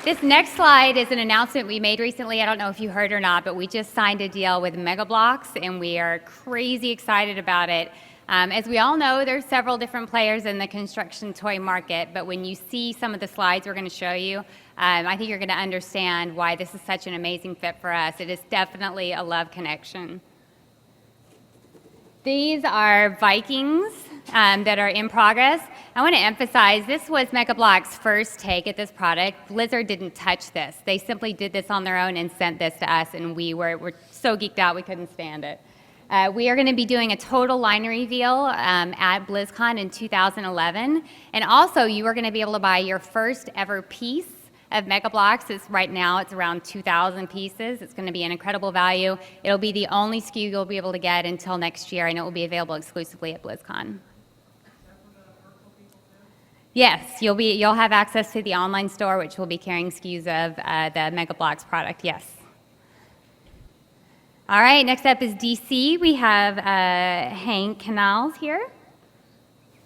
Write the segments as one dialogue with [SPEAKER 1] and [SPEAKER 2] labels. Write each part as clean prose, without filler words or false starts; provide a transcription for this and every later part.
[SPEAKER 1] this next slide is an announcement we made recently. I don't know if you heard or not, but we just signed a deal with Mega Bloks, and we are crazy excited about it. As we all know, there's several different players in the construction toy market, but when you see some of the slides we're going to show you, I think you're going to understand why this is such an amazing fit for us. It is definitely a love connection. These are Vikings that are in progress. I want to emphasize this was Mega Bloks' first take at this product. Blizzard didn't touch this. They simply did this on their own and sent this to us, and we're so geeked out we couldn't stand it. We are going to be doing a total line reveal at BlizzCon in 2011, and also you are going to be able to buy your first ever piece of Mega Bloks. Right now it's around 2,000 pieces. It's going to be an incredible value. It'll be the only SKU you'll be able to get until next year, and it will be available exclusively at BlizzCon. Yes, you'll have access to the online store, which will be carrying SKUs of the Mega Bloks product, yes. All right, next up is DC. We have Hank Canals here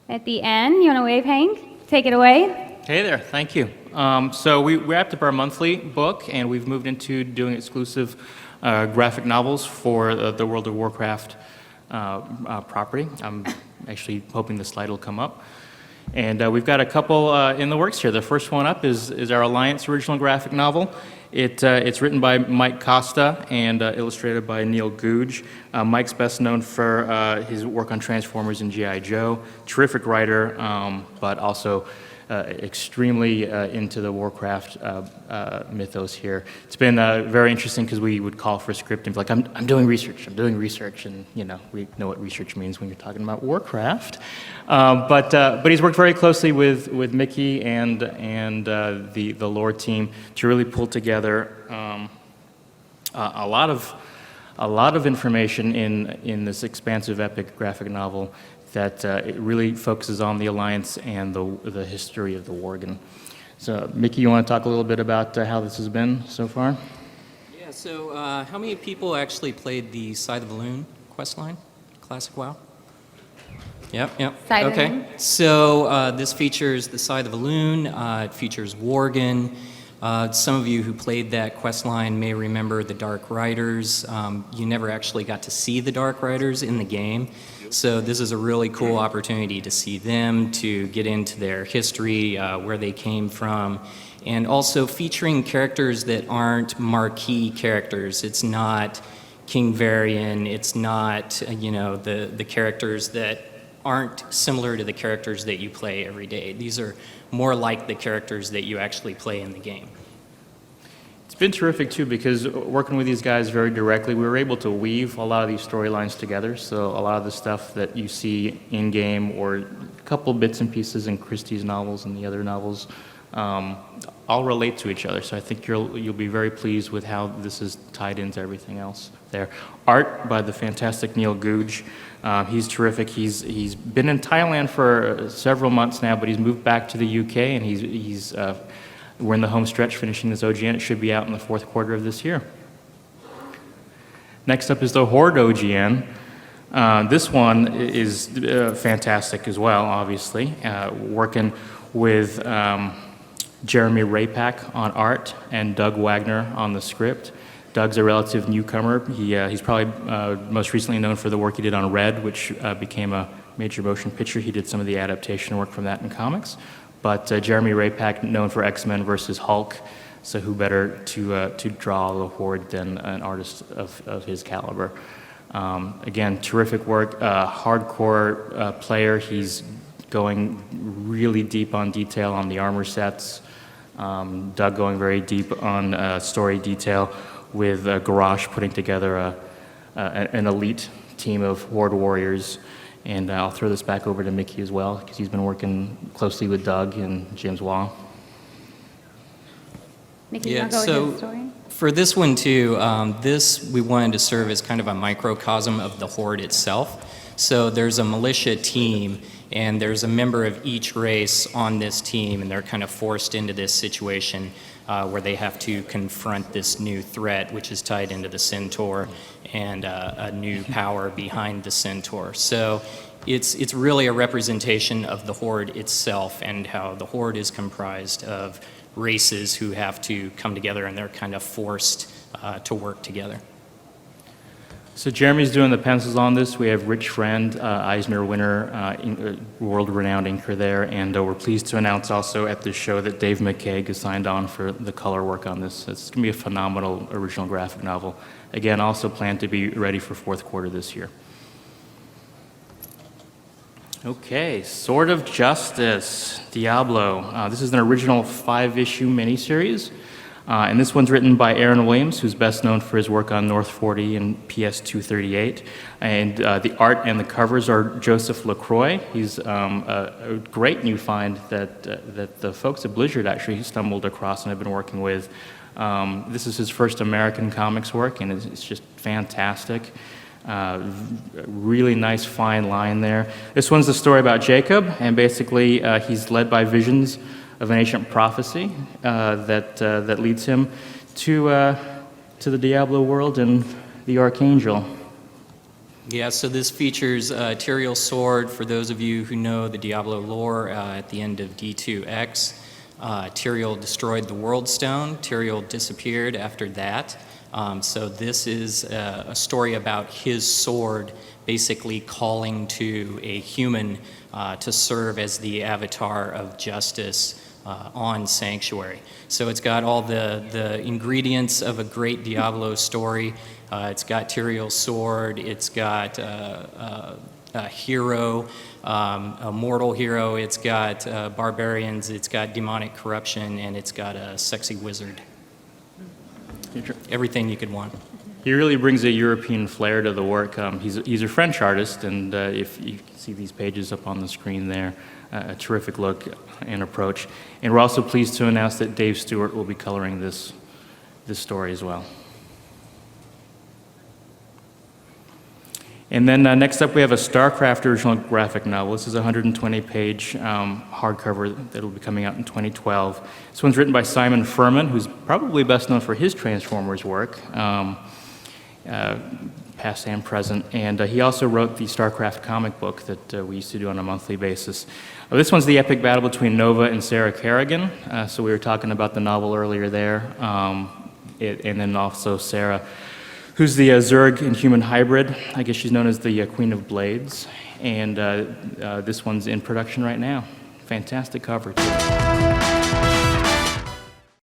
[SPEAKER 1] at the end. You want to wave, Hank? Take it away.
[SPEAKER 2] Hey there, thank you. So we wrapped up our monthly book, and we've moved into doing exclusive graphic novels for the World of Warcraft property. I'm actually hoping the slide will come up. And we've got a couple in the works here. The first one up is our Alliance original graphic novel. It's written by Mike Costa and illustrated by Neil Googe. Mike's best known for his work on Transformers and G.I. Joe. Terrific writer, but also extremely into the Warcraft mythos here. It's been very interesting because we would call for a script and be like, I'm doing research, and you know, we know what research means when you're talking about Warcraft. But he's worked very closely with Mickey and the lore team to really pull together a lot of information in this expansive epic graphic novel that it really focuses on the Alliance and the history of the Worgen. So, Mickey, you want to talk a little bit about how this has been so far?
[SPEAKER 3] Yeah, so how many people actually played the Side of the Loon questline? Classic WoW? Yep.
[SPEAKER 1] Side of the
[SPEAKER 3] okay.
[SPEAKER 1] Loon.
[SPEAKER 3] So this features the Side of the Loon, it features Worgen. Some of you who played that questline may remember the Dark Riders. You never actually got to see the Dark Riders in the game. So this is a really cool opportunity to see them, to get into their history, where they came from, and also featuring characters that aren't marquee characters. It's not King Varian, it's not, the characters that aren't similar to the characters that you play every day. These are more like the characters that you actually play in the game.
[SPEAKER 2] It's been terrific too, because working with these guys very directly, we were able to weave a lot of these storylines together. So a lot of the stuff that you see in game, or a couple bits and pieces in Christie's novels and the other novels, all relate to each other. So I think you'll be very pleased with how this is tied into everything else there. Art by the fantastic Neil Googe. He's terrific. He's been in Thailand for several months now, but he's moved back to the UK, and we're in the home stretch finishing this OGN. It should be out in the fourth quarter of this year. Next up is the Horde OGN. This one is fantastic as well, obviously. Working with Jeremy Rapak on art and Doug Wagner on the script. Doug's a relative newcomer. He's probably most recently known for the work he did on Red, which became a major motion picture. He did some of the adaptation work from that in comics. But Jeremy Rapak, known for X-Men versus Hulk, so who better to draw the Horde than an artist of his caliber. Again, terrific work, hardcore player. He's going really deep on detail on the armor sets. Doug going very deep on story detail, with Garage putting together an elite team of Horde warriors. And I'll throw this back over to Mickey as well, because he's been working closely with Doug and James Waugh.
[SPEAKER 1] Mickey, you want to go with the story?
[SPEAKER 3] For this one too, we wanted to serve as kind of a microcosm of the Horde itself. So there's a militia team, and there's a member of each race on this team, and they're kind of forced into this situation where they have to confront this new threat, which is tied into the Centaur, and a new power behind the Centaur. So it's really a representation of the Horde itself, and how the Horde is comprised of races who have to come together, and they're kind of forced to work together.
[SPEAKER 2] So Jeremy's doing the pencils on this. We have Rich Friend, Eisner winner, world-renowned inker there, and we're pleased to announce also at this show that Dave McCaig has signed on for the color work on this. It's going to be a phenomenal original graphic novel. Again, also planned to be ready for fourth quarter this year. Okay, Sword of Justice, Diablo. This is an original 5-issue miniseries. And this one's written by Aaron Williams, who's best known for his work on North 40 and PS 238. And the art and the covers are Joseph LaCroix. He's a great new find that the folks at Blizzard actually stumbled across and have been working with. This is his first American comics work, and it's just fantastic. Really nice fine line there. This one's the story about Jacob, and basically he's led by visions of an ancient prophecy that leads him to the Diablo world and the Archangel.
[SPEAKER 3] Yeah, so this features Tyrael's sword. For those of you who know the Diablo lore, at the end of D2X, Tyrael destroyed the World Stone. Tyrael disappeared after that. So this is a story about his sword basically calling to a human to serve as the avatar of justice on Sanctuary. So it's got all the ingredients of a great Diablo story. It's got Tyrael's sword, it's got a hero, a mortal hero, it's got barbarians, it's got demonic corruption, and it's got a sexy wizard. Everything you could want.
[SPEAKER 2] He really brings a European flair to the work. He's a French artist, and if you can see these pages up on the screen there, a terrific look and approach. And we're also pleased to announce that Dave Stewart will be coloring this story as well. And then next up we have a StarCraft original graphic novel. This is a 120-page hardcover that will be coming out in 2012. This one's written by Simon Furman, who's probably best known for his Transformers work, past and present. And he also wrote the StarCraft comic book that we used to do on a monthly basis. This one's the epic battle between Nova and Sarah Kerrigan. So we were talking about the novel earlier there. And then also Sarah, who's the Zerg and human hybrid. I guess she's known as the Queen of Blades. And this one's in production right now. Fantastic cover, too.